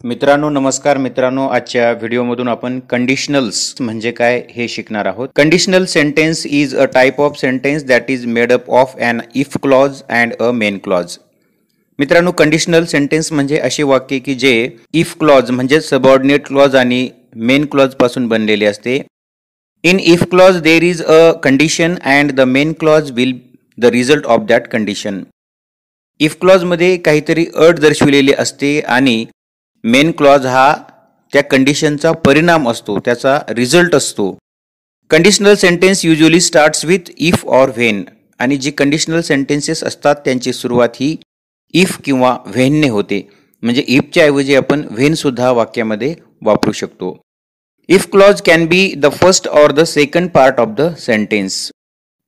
मित्रांनो नमस्कार मित्रांनो, आजच्या व्हिडिओमधून आपण कंडिशनल्स म्हणजे काय हे शिकणार आहोत. Conditional sentence is a type of sentence that is made up of an if clause and a main clause. मित्रांनो, कंडिशनल सेंटेन्स म्हणजे असे वाक्य की जे इफ क्लॉज म्हणजे सबऑर्डिनेट क्लॉज आणि मेन क्लॉज पासून बनलेले असते. In if clause there is a condition and the main clause will the result of that condition. If clause मध्ये काहीतरी अट दर्शविलेली असते आणि मेन क्लॉज हा त्या कंडिशनचा परिणाम असतो, त्याचा रिझल्ट असतो. Conditional sentence usually starts with if or when, आणि जी कंडिशनल सेंटेन्सेस असतात त्यांची सुरुवात ही इफ किंवा व्हेनने होते. म्हणजे इफच्या ऐवजी आपण व्हेन सुद्धा वाक्यामध्ये वापरू शकतो. If clause can be the first or the second part of the sentence.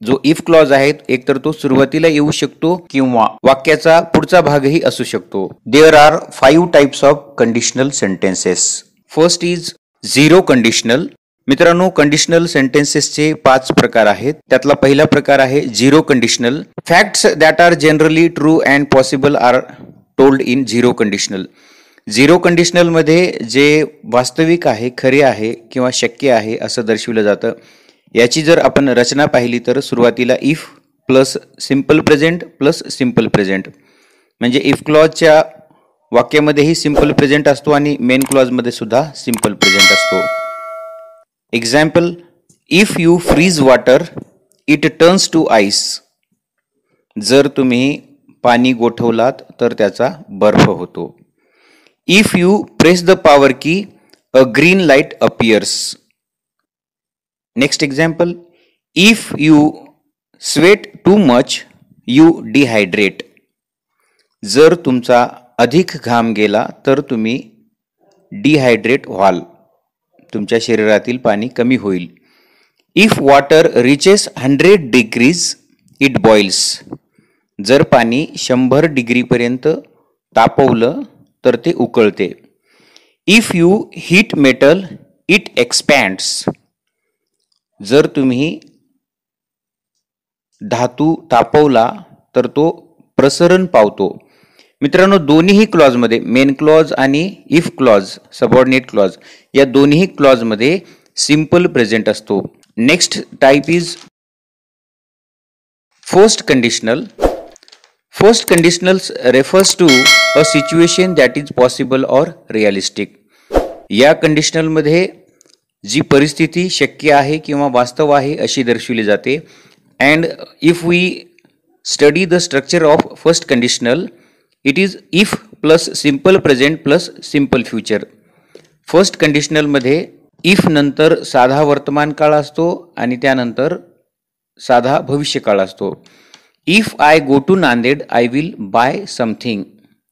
जो इफ क्लॉज आहे एकतर तो सुरुवातीला येऊ शकतो किंवा वाक्याचा पुढचा भागही असू शकतो. There are 5 types of conditional sentences. First is zero conditional. मित्रांनो, कंडिशनल सेंटेन्सेसचे 5 प्रकार आहेत. त्यातला पहिला प्रकार आहे zero conditional. Facts that are generally true and possible are told in zero conditional. Zero conditional मध्ये जे वास्तविक आहे, खरे आहे किंवा शक्य आहे असं दर्शविलं जातं. याची जर आपण रचना पाहिली तर सुरुवातीला if plus simple present plus simple present, म्हणजे इफ क्लॉजच्या वाक्यामध्येही सिंपल प्रेझेंट असतो आणि मेन क्लॉजमध्ये सुद्धा सिंपल प्रेझेंट असतो. Example, if you freeze water it turns to ice. जर तुम्ही पाणी गोठवलात तर त्याचा बर्फ होतो. If you press the power key a green light appears. Next example, if you sweat too much you dehydrate. जर तुमचा अधिक घाम गेला तर तुम्ही डिहायड्रेट व्हाल, तुमच्या शरीरातील पाणी कमी होईल. If water reaches 100 degrees it boils. जर पाणी 100 डिग्रीपर्यंत तापवलं तर ते उकळते. If you heat metal it expands. जर तुम्ही धातू तापवला तर तो प्रसरण पावतो. मित्रांनो, दोन्हीही क्लॉजमध्ये मेन क्लॉज आणि इफ क्लॉज सबऑर्डिनेट क्लॉज या दोन्ही क्लॉजमध्ये सिंपल प्रेझेंट असतो. Next type is first conditional. First conditional refers to a situation that is possible or realistic. या कंडिशनलमध्ये जी परिस्थिती शक्य आहे किंवा वास्तव आहे अशी दर्शविली जाते. And if we study the structure of first conditional it is if plus simple present plus simple future. First कंडिशनलमध्ये इफ नंतर साधा वर्तमान काळ असतो आणि त्यानंतर साधा भविष्यकाळ असतो. If I go to Nanded I will buy something.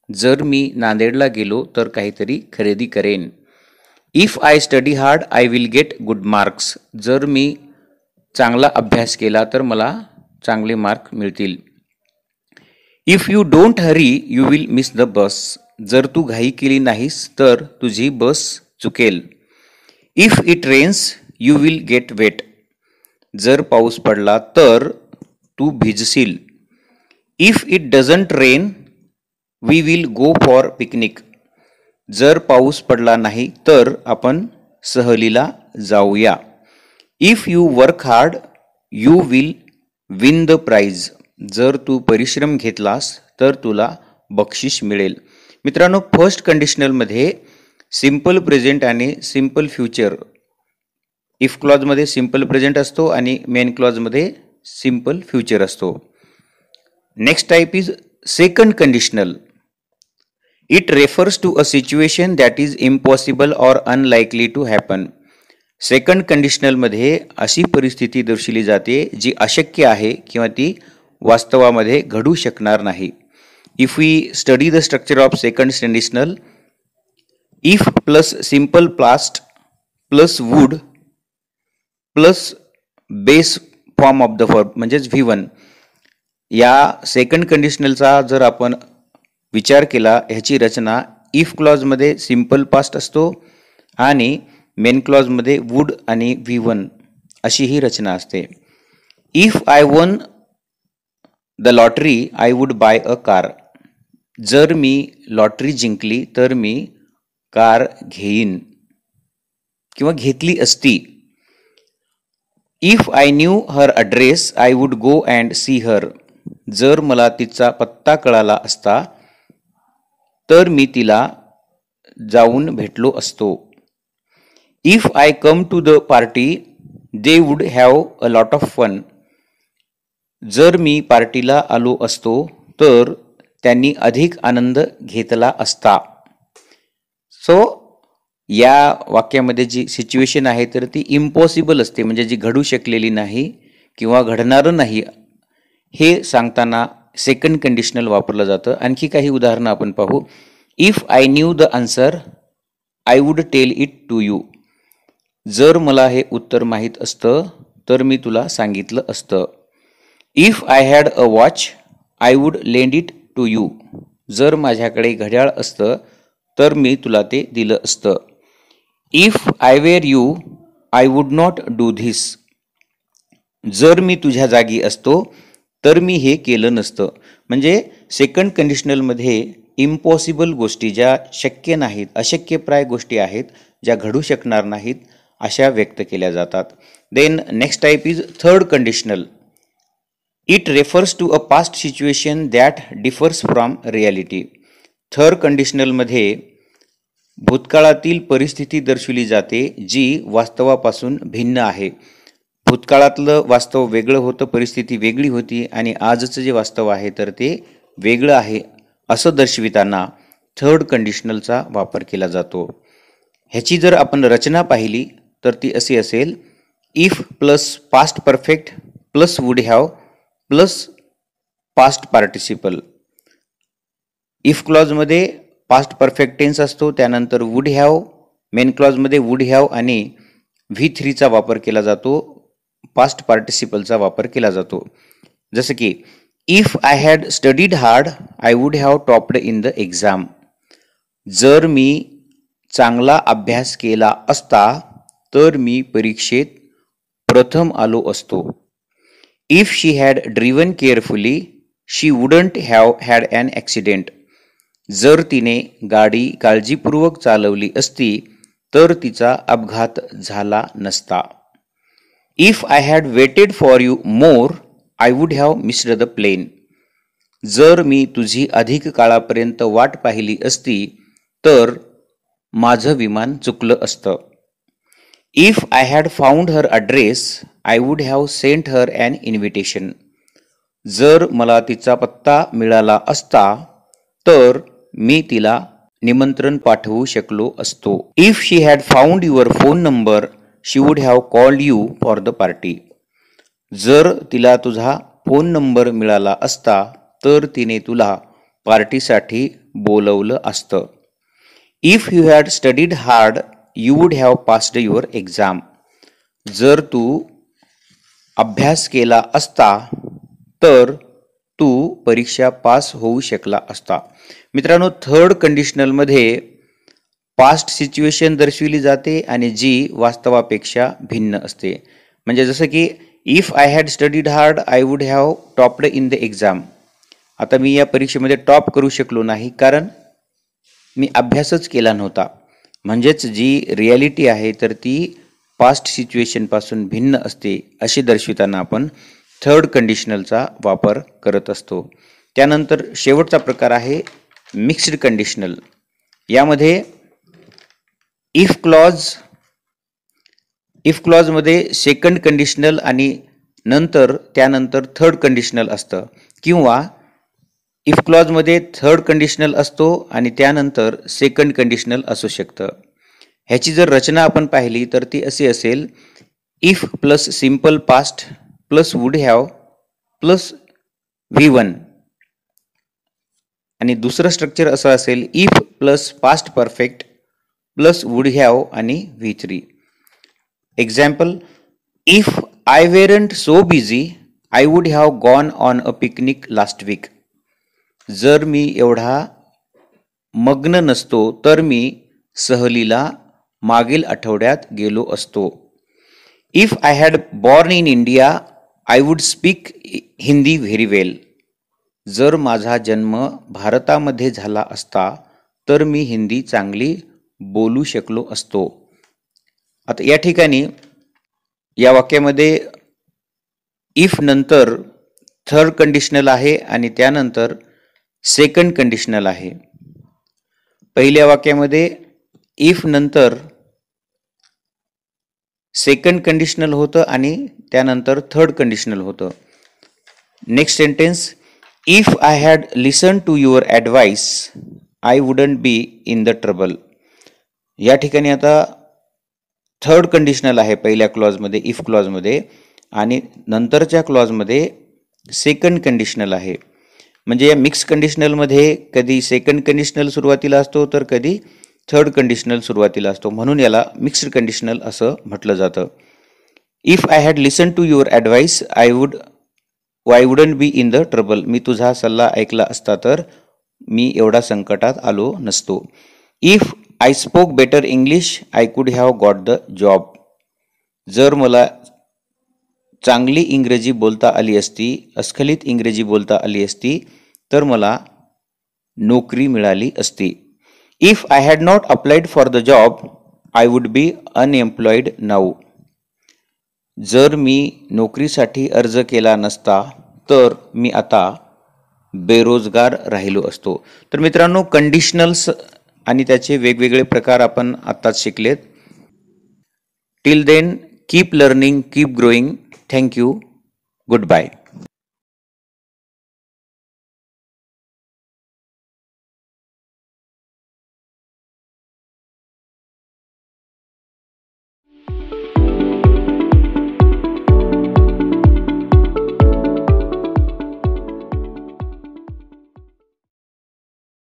जर मी नांदेडला गेलो तर काहीतरी खरेदी करेन. If I study hard I will get good marks. जर मी चांगला अभ्यास केला तर मला चांगले मार्क मिळतील. If you don't hurry you will miss the bus. जर तू घाई केली नाहीस तर तुझी बस चुकेल. If it rains you will get wet. जर पाऊस पडला तर तू भिजशील. If it doesn't rain we will go for picnic. जर पाऊस पडला नाही तर आपण सहलीला जाऊया. If you work hard you will win the prize. जर तू परिश्रम घेतलास तर तुला बक्षीस मिळेल. मित्रांनो, फर्स्ट कंडिशनलमध्ये सिंपल प्रेझेंट आणि सिंपल फ्युचर, इफ क्लॉजमध्ये सिंपल प्रेझेंट असतो आणि मेन क्लॉजमध्ये सिंपल फ्युचर असतो. Next type is second conditional. It refers to a situation that is impossible or unlikely to happen. Second conditional मध्ये अशी परिस्थिती दर्शविली जाते जी अशक्य आहे किंवा ती वास्तवामध्ये घडू शकणार नाही. If we study the structure of second conditional, if plus simple past plus would plus base form of the verb म्हणजेच V1. या सेकंड कंडिशनलचा जर आपण विचार केला, ह्याची रचना इफ क्लॉजमध्ये सिंपल पास्ट असतो आणि मेन क्लॉजमध्ये वुड आणि V1 अशी ही रचना असते. If I one the lottery I would buy a car. जर मी लॉटरी जिंकली तर मी कार घेईन किंवा घेतली असती. If I knew her address I would go and see her. जर मला तिचा पत्ता कळाला असता तर मी तिला जाऊन भेटलो असतो. If I come to the party they would have a lot of fun. जर मी पार्टीला आलो असतो तर त्यांनी अधिक आनंद घेतला असता. सो या वाक्यामध्ये जी सिच्युएशन आहे तर ती इम्पॉसिबल असते, म्हणजे जी घडू शकलेली नाही किंवा घडणारं नाही हे सांगताना सेकंड कंडिशनल वापरलं जातं. आणखी काही उदाहरणं आपण पाहू. If I knew the answer I would tell it to you. जर मला हे उत्तर माहीत असतं तर मी तुला सांगितलं असतं. If I had a watch I would lend it to you. जर माझ्याकडे घड्याळ असतं तर मी तुला ते दिलं असतं. If I were you I would not do this. जर मी तुझ्या जागी असतो तर मी हे केलं नसतं. म्हणजे सेकंड कंडिशनलमध्ये इम्पॉसिबल गोष्टी, ज्या शक्य नाहीत, अशक्यप्राय गोष्टी आहेत, ज्या घडू शकणार नाहीत, अशा व्यक्त केल्या जातात. Then next type is third conditional. It refers to a past situation that differs from reality. Third कंडिशनलमध्ये भूतकाळातील परिस्थिती दर्शवली जाते जी वास्तवापासून भिन्न आहे. भूतकाळातलं वास्तव वेगळं होतं, परिस्थिती वेगळी होती आणि आजचं जे वास्तव आहे तर ते वेगळं आहे असं दर्शविताना थर्ड कंडिशनलचा वापर केला जातो. ह्याची जर आपण रचना पाहिली तर ती अशी असेल. If plus past perfect plus would have plus past participle. If क्लॉजमध्ये पास्ट परफेक्ट टेन्स असतो, त्यानंतर वुड हॅव, मेन क्लॉजमध्ये वुड हॅव आणि V3चा वापर केला जातो, पास्ट पार्टिसिपलचा वापर केला जातो. जसं की if I had studied hard I would have topped in the exam. जर मी चांगला अभ्यास केला असता तर मी परीक्षेत प्रथम आलो असतो. If she had driven carefully she wouldn't have had an accident. जर तिने गाडी काळजीपूर्वक चालवली असती तर तिचा अपघात झाला नसता. If I had waited for you more I would have missed the plane. जर मी तुझी अधिक काळापर्यंत वाट पाहिली असती तर माझं विमान चुकलं असतं. If I had found her address I would have sent her an invitation. जर मला तिचा पत्ता मिळाला असता तर मी तिला निमंत्रण पाठवू शकलो असतो. If she had found your phone number she would have called you for the party. जर तिला तुझा फोन नंबर मिळाला असता तर तिने तुला पार्टीसाठी बोलवलं असतं. If you had studied hard you would have passed your exam. जर तू अभ्यास केला असता तर तू परीक्षा पास होऊ शकला असता. मित्रांनो, थर्ड कंडिशनलमध्ये पास्ट सिच्युएशन दर्शविली जाते आणि जी वास्तवापेक्षा भिन्न असते. म्हणजे जसं की if I had studied hard I would have topped in the exam. आता मी या परीक्षेमध्ये टॉप करू शकलो नाही कारण मी अभ्यासच केला नव्हता. म्हणजेच जी रियालिटी आहे तर ती पास्ट सिच्युएशनपासून भिन्न असते अशी दर्शविताना आपण थर्ड कंडिशनलचा वापर करत असतो. त्यानंतर शेवटचा प्रकार आहे मिक्स्ड कंडिशनल. यामध्ये इफ क्लॉजमध्ये सेकंड कंडिशनल आणि त्यानंतर थर्ड कंडिशनल असतं, किंवा इफ क्लॉजमध्ये थर्ड कंडिशनल असतो आणि त्यानंतर सेकंड कंडिशनल असू शकतं. ह्याची जर रचना आपण पाहिली तर ती अशी असेल. If plus simple past plus would have plus V1. आणि दुसरं स्ट्रक्चर असं असेल. If plus past perfect plus would have आणि V3. Example, if I weren't so busy I would have gone on a picnic last week. जर मी एवढा मग्न नसतो तर मी सहलीला मागील आठवड्यात गेलो असतो. If I had born in India I would speak Hindi very well. जर माझा जन्म भारतामध्ये झाला असता तर मी हिंदी चांगली बोलू शकलो असतो. आता या ठिकाणी या वाक्यामध्ये इफ नंतर थर्ड कंडिशनल आहे आणि त्यानंतर सेकंड कंडिशनल आहे. पहिल्या वाक्यामध्ये इफ नंतर सेकंड कंडिशनल होतं आणि त्यानंतर थर्ड कंडिशनल होतं. Next sentence, if I had listen to your advice I wouldn't be in the trouble. या ठिकाणी आता थर्ड कंडिशनल आहे पहिल्या क्लॉजमध्ये, इफ क्लॉजमध्ये, आणि नंतरच्या क्लॉजमध्ये सेकंड कंडिशनल आहे. म्हणजे या मिक्स कंडिशनलमध्ये कधी सेकंड कंडिशनल सुरुवातीला असतो तर कधी थर्ड कंडिशनल सुरुवातीला असतो, म्हणून याला मिक्स्ड कंडिशनल असं म्हटलं जातं. If I had listen to your advice I wouldn't be in the trouble. मी तुझा सल्ला ऐकला असता तर मी एवढा संकटात आलो नसतो. If I spoke better English I could have got the job. जर मला चांगली इंग्रजी बोलता आली असती, अस्खलित इंग्रजी बोलता आली असती तर मला नोकरी मिळाली असती. If I had not applied for the job I would be unemployed now. जर मी नोकरीसाठी अर्ज केला नसता तर मी आता बेरोजगार राहिलो असतो. तर मित्रांनो, कंडिशनल्स आणि त्याचे वेगवेगळे प्रकार आपण आत्ताच शिकलेत. Till then keep learning, keep growing. Thank you. Good bye.